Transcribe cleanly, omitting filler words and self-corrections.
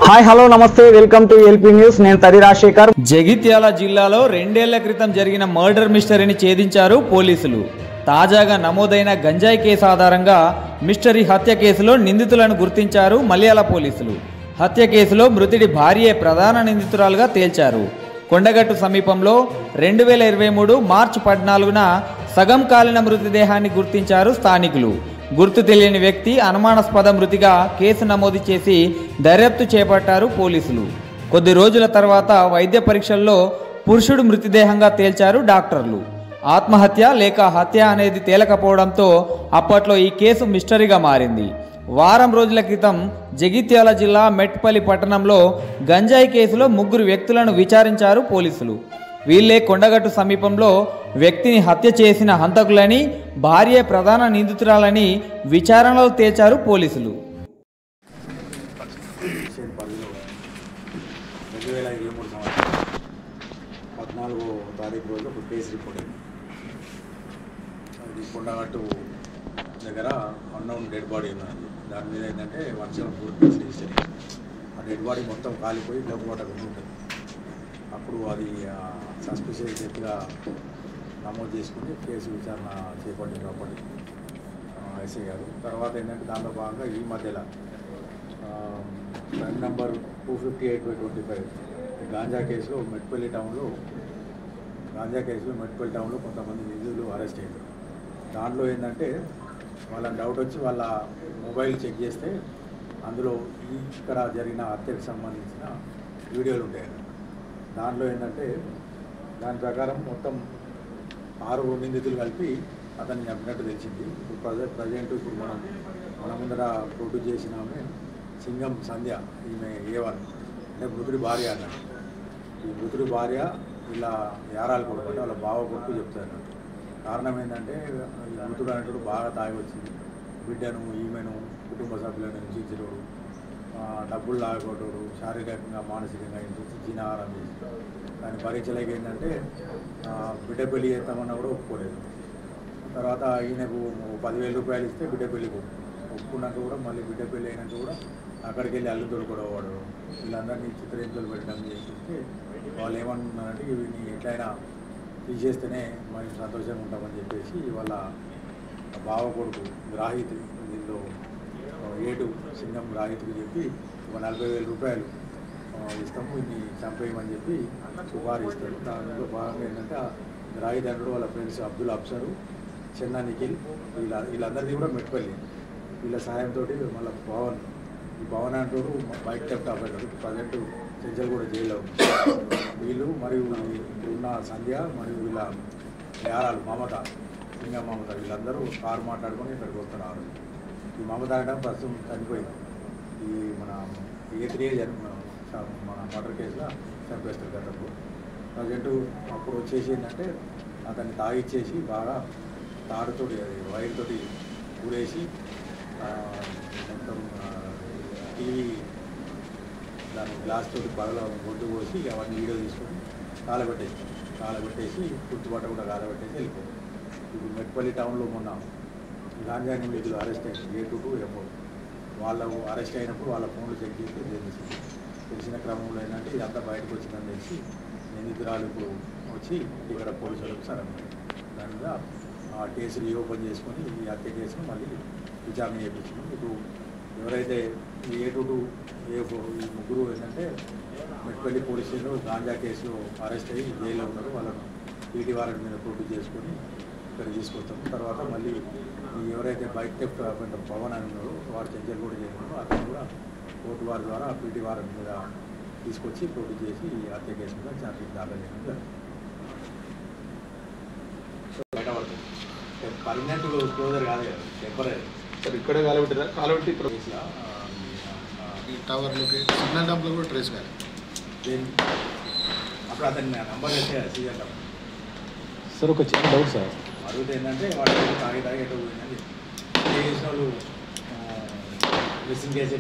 Hi hello నమస్తే welcome to LP news. నేను తరి రాజశేఖర్. జగిత్యాల జిల్లాలో 2 ఏళ్ల క్రితం జరిగిన మర్డర్ మిస్టరీని ఛేదించారు పోలీసులు. తాజాగా నమోదైన గంజాయి కేసు ఆధారంగా మిస్టరీ హత్య కేసులో నిందితులను గుర్తించారు మల్యాల పోలీసులు. హత్య కేసులో మృతుడి భార్యే ప్రధాన నిందితురాలుగా తేల్చారు. కొండగట్టు సమీపంలో 2023 మార్చి 14న సగం కాలిన మృతదేహాన్ని గుర్తించారు స్థానికులు. గుర్తు తెలియని వ్యక్తి అనుమానాస్పద మృతిగా కేసు నమోదు చేసి దర్యాప్తు చేపట్టారు పోలీసులు. కొద్ది రోజుల తర్వాత వైద్య పరీక్షల్లో పురుషుడు మృతదేహంగా తేల్చారు డాక్టర్లు. ఆత్మహత్య లేక హత్య అనేది తేలకపోవడంతో అప్పట్లో ఈ కేసు మిస్టరీగా మారింది. వారం రోజుల క్రితం జగిత్యాల జిల్లా మెట్పల్లి పట్టణంలో గంజాయి కేసులో 3 వ్యక్తులను విచారించారు పోలీసులు. వీళ్ళే కొండగట్టు సమీపంలో వ్యక్తిని హత్య చేసిన హంతకులని, భార్య ప్రధాన నిందితురాలని విచారణలో తేల్చారు పోలీసులు. 14వ తారీఖు రోజు ఒక కేసు రిపోర్ట్ అయింది. అది కొండగట్టు దగ్గర అన్నౌన్ డెడ్ బాడీ ఉన్నది. దాని మీద ఏంటంటే 174 కేసు రిజిస్టర్. ఆ డెడ్ బాడీ మొత్తం కాలిపోయి డబ్బుబాట ఉంటుంది. అప్పుడు అది సస్పిషియస్ డెత్గా నమోదు చేసుకుని కేసు విచారణ చేపట్టింది అప్పటి ఎస్ఐ గారు. తర్వాత ఏంటంటే దాంట్లో భాగంగా ఈ మధ్యలో క్రైమ్ నెంబర్ 258/25 గాంజా కేసులో మెట్పల్లి టౌన్లో కొంతమంది నిందితులు అరెస్ట్ అయ్యారు. దాంట్లో ఏంటంటే వాళ్ళని డౌట్ వచ్చి వాళ్ళ మొబైల్ చెక్ చేస్తే అందులో ఇక్కడ జరిగిన హత్యకు సంబంధించిన వీడియోలు ఉంటాయి. దాంట్లో ఏంటంటే దాని ప్రకారం మొత్తం 6 నిందితులు కలిపి అతన్ని చంపినట్టు తెలిసింది. ఇప్పుడు ప్రజెంట్ ఇప్పుడు మన ముందర ప్రొడ్యూస్ చేసిన ఆమె సింగం సంధ్య, ఈమె A1 అంటే మృతుడి భార్య అన్నట్టు. ఈ మృతుడి భార్య ఇలా యారాలు కొడుకు అంటే వాళ్ళ బావ కొడుకు చెప్తారు. కారణం ఏంటంటే ఈ మృతుడు అనేటప్పుడు బాగా తాగి వచ్చింది, బిడ్డను ఈమెను కుటుంబ సభ్యులను హింసించడు, డబ్బులు లాగొట్టడు, శారీరకంగా మానసికంగా హింసించి జీనాహారం చేసి దాని పరీక్షలకి ఏంటంటే బిడ్డ పెళ్లి చేస్తామన్నా కూడా ఒప్పుకోలేదు. తర్వాత ఈయనకు 10,000 రూపాయలు ఇస్తే బిడ్డ పెళ్లికి ఒప్పుకున్నాక కూడా మళ్ళీ బిడ్డ పెళ్లి అయినాక కూడా అక్కడికి వెళ్ళి అల్లు దొరకడవాడు వీళ్ళందరినీ చిత్రహింసలు పెట్టడం చేస్తుంటే వాళ్ళు ఏమనుకున్నారంటే వీడిని ఎట్లయినా తీసేస్తేనే మనం సంతోషంగా ఉంటామని చెప్పేసి వాళ్ళ బావ కొడుకు గ్రాహిత్ దీనిలో ఏడు సింగం గ్రాహితుకు చెప్పి ఒక 40,000 రూపాయలు ఇస్తాము, ఇన్ని చంపేయమని చెప్పి సుపారిస్తారు. దానిలో భాగంగా ఏంటంటే గ్రాహిత్ అంటాడు వాళ్ళ ఫ్రెండ్స్ అబ్దుల్ అఫ్సరు, చెన్న నిఖిల్ వీళ్ళందరిది కూడా మెట్పల్లి. వీళ్ళ సహాయంతో మళ్ళీ ఈ భవన్ అంటాడు బైక్ థెఫ్ట్ ఆపేటాడు. ప్రజెంట్ చెంచల్ కూడా జైల్లో వీళ్ళు మరియు ఉన్న సంధ్య మరియు వీళ్ళ యారాలు మమత, సింగం మమత వీళ్ళందరూ కారు మాట్లాడుకొని ఇక్కడికి వస్తున్నారు. ఈ మమత అనడం ప్రస్తుతం చనిపోయింది. ఈ మన A3 మన మర్డర్ కేసులో చంపేస్తారు గతంలో. ప్రజెంట్ అప్పుడు వచ్చేసి ఏంటంటే అతన్ని తాగిచ్చేసి బాగా తాడుతోటి వైర్తోటి ఊరేసి మొత్తం టీవీ దాని గ్లాస్ తోటి బాగా గొడ్డు పోసి అవన్నీ వీడియో తీసుకొని కాలబెట్టేసి గుర్తుపట్ట కూడా కాలబెట్టేసి వెళ్ళిపోయింది. ఇప్పుడు మెట్పల్లి టౌన్లో మొన్న గాంజా నిందితులు అరెస్ట్ అయ్యింది. A22 A4 వాళ్ళు అరెస్ట్ అయినప్పుడు వాళ్ళ ఫోన్లు చెక్ చేసి తెలిసిన క్రమంలో ఏంటంటే ఇదంతా బయటకు వచ్చిందని తెలిసి నిందితురాలు ఇప్పుడు వచ్చి ఇక్కడ పోలీసులకు సరైన దాని మీద ఆ కేసు రీఓపెన్ చేసుకొని ఈ హత్య కేసును మళ్ళీ విచారణ చేయించాము. ఇప్పుడు ఎవరైతే ఈ A22 A4 ఈ 3 ఏంటంటే మెట్పల్లి పోలీస్ స్టేషన్లో గాంజా కేసులో అరెస్ట్ అయ్యి జైల్లో ఉన్నారు. వాళ్ళను PT వారెంట్ మీద ప్రొడ్యూస్ చేసుకొని ఇక్కడ తీసుకొస్తాము. తర్వాత మళ్ళీ ఎవరైతే బైక్ థెఫ్ట్ భవన్ అని ఉన్నారో వారు చెంచల్ కూడా చేస్తున్నారు. అతను కూడా కోర్టు వారి ద్వారా PT వారెంట్ మీద తీసుకొచ్చి ప్రొడ్యూస్ చేసి ఈ హత్య కేసు మీద ఛార్జ్షీట్ దాఖలు చేయడం జరుగుతుంది. బయటపడుతుంది పర్మనెంట్ క్లోజర్ కాదు కదా, టెంపరీ సార్. ఇక్కడే కాలబెట్టారా? కాలబెట్టి ఇప్పుడు ఈ టవర్లోకి సిగ్నల్ డంప్లో కూడా ట్రేస్ కాదు. అప్పుడు అతన్ని నంబర్ వేస్తే సీజన్ సార్ ఒక చిన్న డౌట్ సార్. అడుగుతే ఏంటంటే వాడు తాగి ఎటు పోయిందని చేసిన వాళ్ళు మిస్సింగ్ కేసు